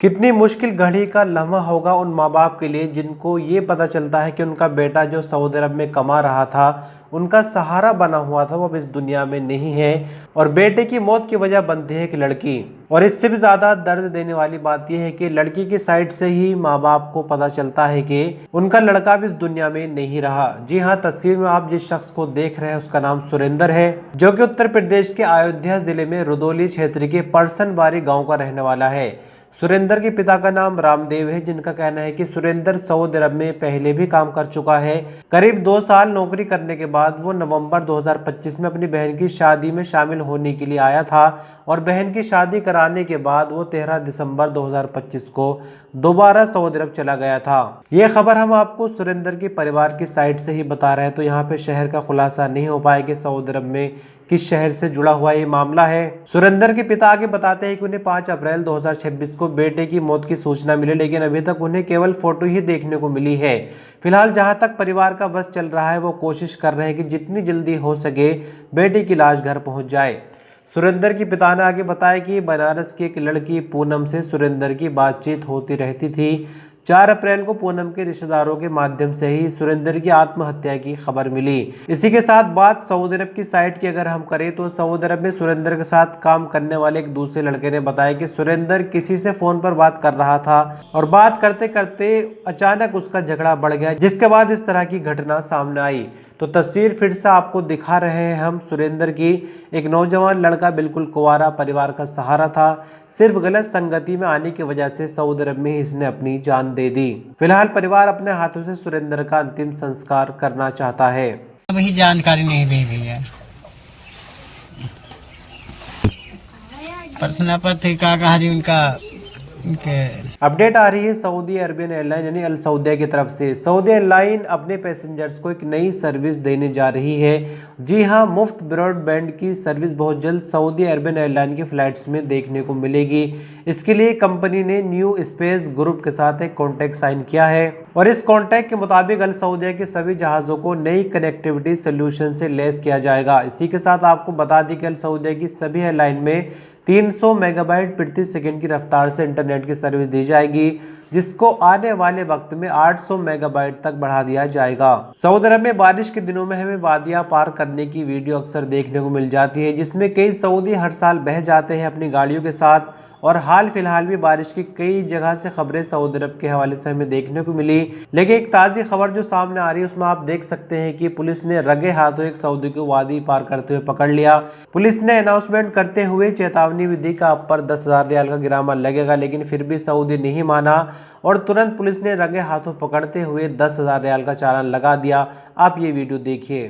कितनी मुश्किल घड़ी का लम्हा होगा उन माँ बाप के लिए जिनको ये पता चलता है कि उनका बेटा जो सऊदी अरब में कमा रहा था, उनका सहारा बना हुआ था, वो अब इस दुनिया में नहीं है और बेटे की मौत की वजह बनती है एक लड़की। और इससे भी ज़्यादा दर्द देने वाली बात यह है कि लड़की की साइड से ही माँ बाप को पता चलता है कि उनका लड़का भी इस दुनिया में नहीं रहा। जी हाँ, तस्वीर में आप जिस शख्स को देख रहे हैं उसका नाम सुरेंद्र है, जो कि उत्तर प्रदेश के अयोध्या जिले में रुदौली क्षेत्र के परसनबारी गाँव का रहने वाला है। सुरेंद्र के पिता का नाम रामदेव है, जिनका कहना है कि सुरेंद्र सऊदी अरब में पहले भी काम कर चुका है। करीब 2 साल नौकरी करने के बाद वो नवंबर 2025 में अपनी बहन की शादी में शामिल होने के लिए आया था और बहन की शादी कराने के बाद वो 13 दिसंबर 2025 को दोबारा सऊदी अरब चला गया था। ये खबर हम आपको सुरेंद्र के परिवार की साइड से ही बता रहे हैं, तो यहाँ पे शहर का खुलासा नहीं हो पाया कि सऊदी अरब में किस शहर से जुड़ा हुआ ये मामला है। सुरेंद्र के पिता आगे बताते हैं कि उन्हें 5 अप्रैल 2026 को बेटे की मौत की सूचना मिली, लेकिन अभी तक उन्हें केवल फोटो ही देखने को मिली है। फिलहाल जहां तक परिवार का बस चल रहा है, वो कोशिश कर रहे हैं कि जितनी जल्दी हो सके बेटे की लाश घर पहुंच जाए। सुरेंद्र के पिता ने आगे बताया कि बनारस की एक लड़की पूनम से सुरेंद्र की बातचीत होती रहती थी। 4 अप्रैल को पूनम के रिश्तेदारों के माध्यम से ही सुरेंद्र की आत्महत्या की खबर मिली। इसी के साथ बात सऊदी अरब की साइड की अगर हम करें तो सऊदी अरब में सुरेंद्र के साथ काम करने वाले एक दूसरे लड़के ने बताया कि सुरेंद्र किसी से फोन पर बात कर रहा था और बात करते करते अचानक उसका झगड़ा बढ़ गया, जिसके बाद इस तरह की घटना सामने आई। तो तस्वीर फिर से आपको दिखा रहे हैं हम सुरेंद्र की। एक नौजवान लड़का बिल्कुल कुंवारा, परिवार का सहारा था, सिर्फ गलत संगति में आने की वजह से सऊदी अरब में इसने अपनी जान दे दी। फिलहाल परिवार अपने हाथों से सुरेंद्र का अंतिम संस्कार करना चाहता है। अभी जानकारी नहीं दी गई है। पत्रिका का उनका अपडेट आ रही है सऊदी अरबियन एयरलाइन यानी अल सऊदिया की तरफ से। सऊदी एयरलाइन अपने पैसेंजर्स को एक नई सर्विस देने जा रही है। जी हां, मुफ्त ब्रॉडबैंड की सर्विस बहुत जल्द सऊदी अरबियन एयरलाइन की फ्लाइट्स में देखने को मिलेगी। इसके लिए कंपनी ने न्यू स्पेस ग्रुप के साथ एक कॉन्ट्रैक्ट साइन किया है और इस कॉन्ट्रैक्ट के मुताबिक अल सऊदिया के सभी जहाज़ों को नई कनेक्टिविटी सोल्यूशन से लैस किया जाएगा। इसी के साथ आपको बता दें कि अल सऊदिया की सभी एयरलाइन में 300 मेगाबाइट प्रति सेकंड की रफ्तार से इंटरनेट की सर्विस दी जाएगी, जिसको आने वाले वक्त में 800 मेगाबाइट तक बढ़ा दिया जाएगा। सऊदी अरब में बारिश के दिनों में हमें वादियां पार करने की वीडियो अक्सर देखने को मिल जाती है, जिसमें कई सऊदी हर साल बह जाते हैं अपनी गाड़ियों के साथ। और हाल फिलहाल भी बारिश की कई जगह से खबरें सऊदी अरब के हवाले से हमें देखने को मिली, लेकिन एक ताज़ी खबर जो सामने आ रही है उसमें आप देख सकते हैं कि पुलिस ने रगे हाथों एक सऊदी को वादी पार करते हुए पकड़ लिया। पुलिस ने अनाउंसमेंट करते हुए चेतावनी भी दी कि आप पर 10,000 रियाल का गिरामा लगेगा, लेकिन फिर भी सऊदी नहीं माना और तुरंत पुलिस ने रगे हाथों पकड़ते हुए 10,000 रियाल का चालान लगा दिया। आप ये वीडियो देखिए।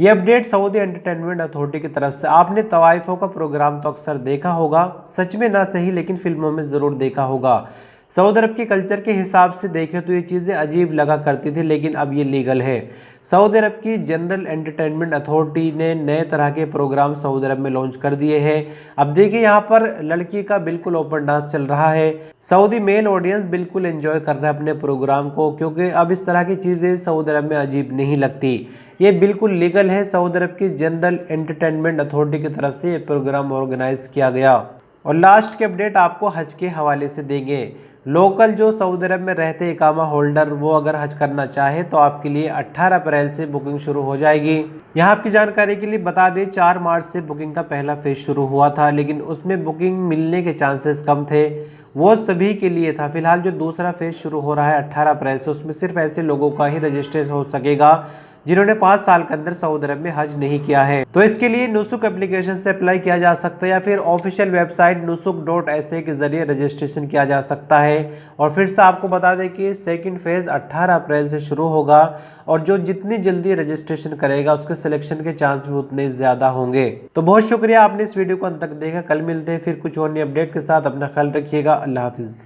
ये अपडेट सऊदी एंटरटेनमेंट अथॉरिटी की तरफ से। आपने तवाइफों का प्रोग्राम तो अक्सर देखा होगा, सच में ना सही लेकिन फिल्मों में ज़रूर देखा होगा। सऊदी अरब के कल्चर के हिसाब से देखें तो ये चीज़ें अजीब लगा करती थी, लेकिन अब ये लीगल है। सऊदी अरब की जनरल एंटरटेनमेंट अथॉरिटी ने नए तरह के प्रोग्राम सऊदी अरब में लॉन्च कर दिए हैं। अब देखिए, यहाँ पर लड़की का बिल्कुल ओपन डांस चल रहा है। सऊदी मेल ऑडियंस बिल्कुल एंजॉय कर रहा है अपने प्रोग्राम को, क्योंकि अब इस तरह की चीज़ें सऊदी अरब में अजीब नहीं लगती। ये बिल्कुल लीगल है। सऊदी अरब की जनरल एंटरटेनमेंट अथॉरिटी की तरफ से ये प्रोग्राम ऑर्गेनाइज किया गया। और लास्ट के अपडेट आपको हज के हवाले से देंगे। लोकल जो सऊदी अरब में रहते इकामा होल्डर, वो अगर हज करना चाहे तो आपके लिए 18 अप्रैल से बुकिंग शुरू हो जाएगी। यहाँ आपकी जानकारी के लिए बता दें, 4 मार्च से बुकिंग का पहला फेज शुरू हुआ था, लेकिन उसमें बुकिंग मिलने के चांसेस कम थे। वो सभी के लिए था। फिलहाल जो दूसरा फेज शुरू हो रहा है 18 अप्रैल से, उसमें सिर्फ ऐसे लोगों का ही रजिस्ट्रेशन हो सकेगा जिन्होंने 5 साल के अंदर सऊदी अरब में हज नहीं किया है। तो इसके लिए नुसुक एप्लीकेशन से अप्लाई किया जा सकता है या फिर ऑफिशियल वेबसाइट nusuk.sa के जरिए रजिस्ट्रेशन किया जा सकता है। और फिर से आपको बता दें कि सेकंड फेज 18 अप्रैल से शुरू होगा और जो जितनी जल्दी रजिस्ट्रेशन करेगा उसके सिलेक्शन के चांस भी उतने ज़्यादा होंगे। तो बहुत शुक्रिया आपने इस वीडियो को अंत तक देखा। कल मिलते हैं फिर कुछ और नई अपडेट के साथ। अपना ख्याल रखिएगा। अल्लाह हाफिज़।